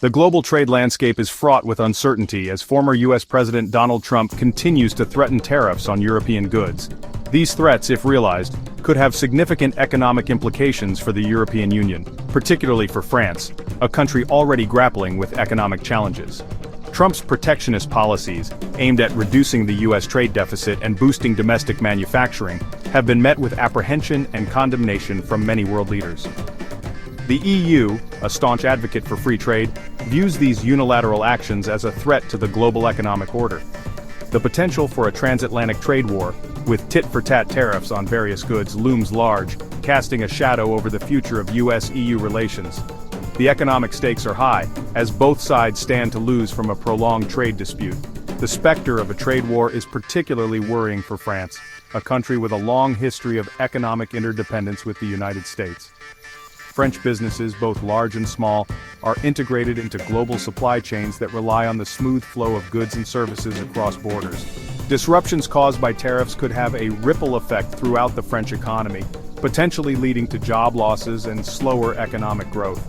The global trade landscape is fraught with uncertainty as former U.S. President Donald Trump continues to threaten tariffs on European goods. These threats, if realized, could have significant economic implications for the European Union, particularly for France, a country already grappling with economic challenges. Trump's protectionist policies, aimed at reducing the U.S. trade deficit and boosting domestic manufacturing, have been met with apprehension and condemnation from many world leaders. The EU, a staunch advocate for free trade, views these unilateral actions as a threat to the global economic order. The potential for a transatlantic trade war, with tit-for-tat tariffs on various goods, looms large, casting a shadow over the future of US-EU relations. The economic stakes are high, as both sides stand to lose from a prolonged trade dispute. The specter of a trade war is particularly worrying for France, a country with a long history of economic interdependence with the United States. French businesses, both large and small, are integrated into global supply chains that rely on the smooth flow of goods and services across borders. Disruptions caused by tariffs could have a ripple effect throughout the French economy, potentially leading to job losses and slower economic growth.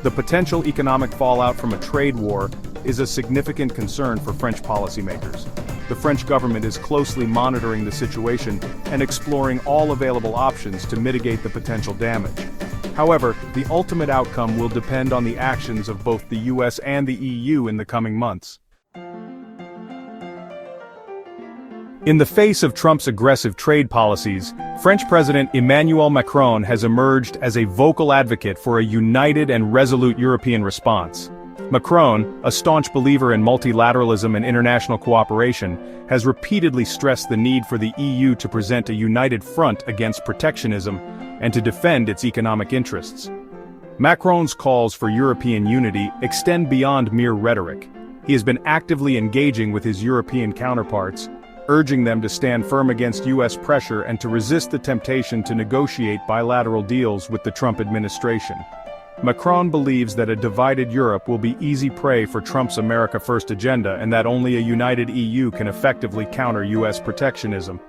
The potential economic fallout from a trade war is a significant concern for French policymakers. The French government is closely monitoring the situation and exploring all available options to mitigate the potential damage. However, the ultimate outcome will depend on the actions of both the US and the EU in the coming months. In the face of Trump's aggressive trade policies, French President Emmanuel Macron has emerged as a vocal advocate for a united and resolute European response. Macron, a staunch believer in multilateralism and international cooperation, has repeatedly stressed the need for the EU to present a united front against protectionism and to defend its economic interests. Macron's calls for European unity extend beyond mere rhetoric. He has been actively engaging with his European counterparts, urging them to stand firm against US pressure and to resist the temptation to negotiate bilateral deals with the Trump administration. Macron believes that a divided Europe will be easy prey for Trump's America First agenda and that only a united EU can effectively counter US protectionism.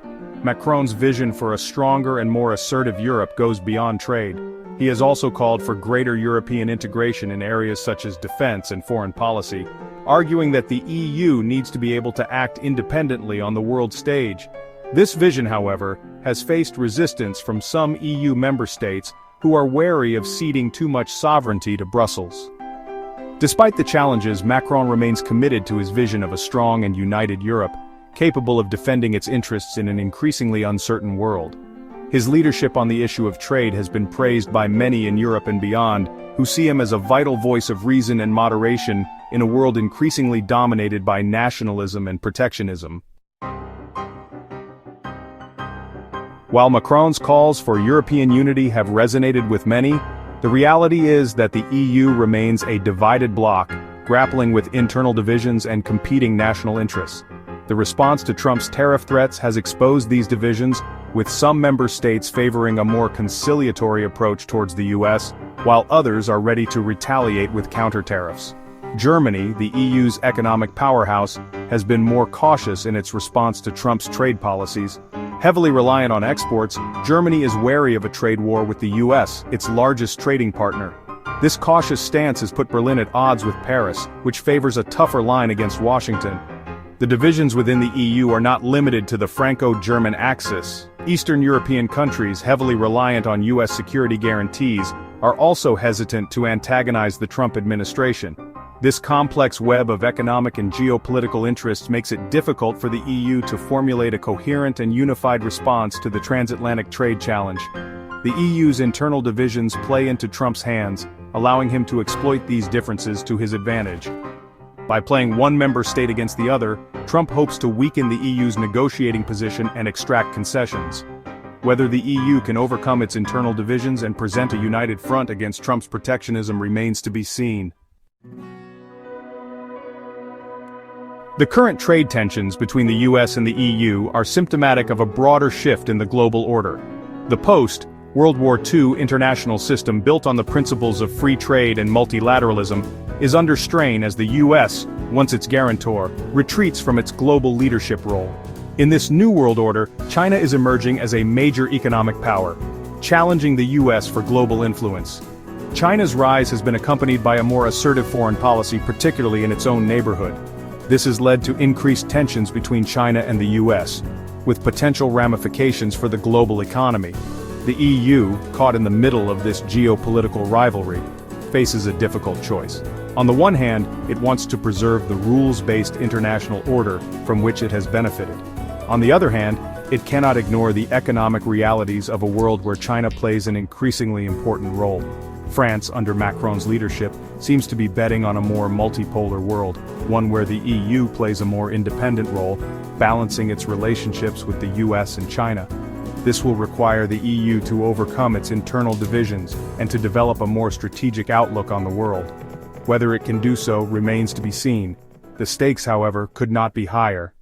Macron's vision for a stronger and more assertive Europe goes beyond trade. He has also called for greater European integration in areas such as defense and foreign policy, arguing that the EU needs to be able to act independently on the world stage. This vision, however, has faced resistance from some EU member states who are wary of ceding too much sovereignty to Brussels. Despite the challenges, Macron remains committed to his vision of a strong and united Europe, capable of defending its interests in an increasingly uncertain world. His leadership on the issue of trade has been praised by many in Europe and beyond, who see him as a vital voice of reason and moderation in a world increasingly dominated by nationalism and protectionism. While Macron's calls for European unity have resonated with many, the reality is that the EU remains a divided bloc, grappling with internal divisions and competing national interests. The response to Trump's tariff threats has exposed these divisions, with some member states favoring a more conciliatory approach towards the US, while others are ready to retaliate with counter-tariffs. Germany, the EU's economic powerhouse, has been more cautious in its response to Trump's trade policies. Heavily reliant on exports, Germany is wary of a trade war with the US, its largest trading partner. This cautious stance has put Berlin at odds with Paris, which favors a tougher line against Washington. The divisions within the EU are not limited to the Franco-German axis. Eastern European countries, heavily reliant on US security guarantees, are also hesitant to antagonize the Trump administration. This complex web of economic and geopolitical interests makes it difficult for the EU to formulate a coherent and unified response to the transatlantic trade challenge. The EU's internal divisions play into Trump's hands, allowing him to exploit these differences to his advantage. By playing one member state against the other, Trump hopes to weaken the EU's negotiating position and extract concessions. Whether the EU can overcome its internal divisions and present a united front against Trump's protectionism remains to be seen. The current trade tensions between the US and the EU are symptomatic of a broader shift in the global order. The post-World War II international system built on the principles of free trade and multilateralism is under strain as the US, once its guarantor, retreats from its global leadership role. In this new world order, China is emerging as a major economic power, challenging the US for global influence. China's rise has been accompanied by a more assertive foreign policy, particularly in its own neighborhood. This has led to increased tensions between China and the US, with potential ramifications for the global economy. The EU, caught in the middle of this geopolitical rivalry, faces a difficult choice. On the one hand, it wants to preserve the rules-based international order from which it has benefited. On the other hand, it cannot ignore the economic realities of a world where China plays an increasingly important role. France, under Macron's leadership, seems to be betting on a more multipolar world, one where the EU plays a more independent role, balancing its relationships with the US and China. This will require the EU to overcome its internal divisions and to develop a more strategic outlook on the world. Whether it can do so remains to be seen. The stakes, however, could not be higher,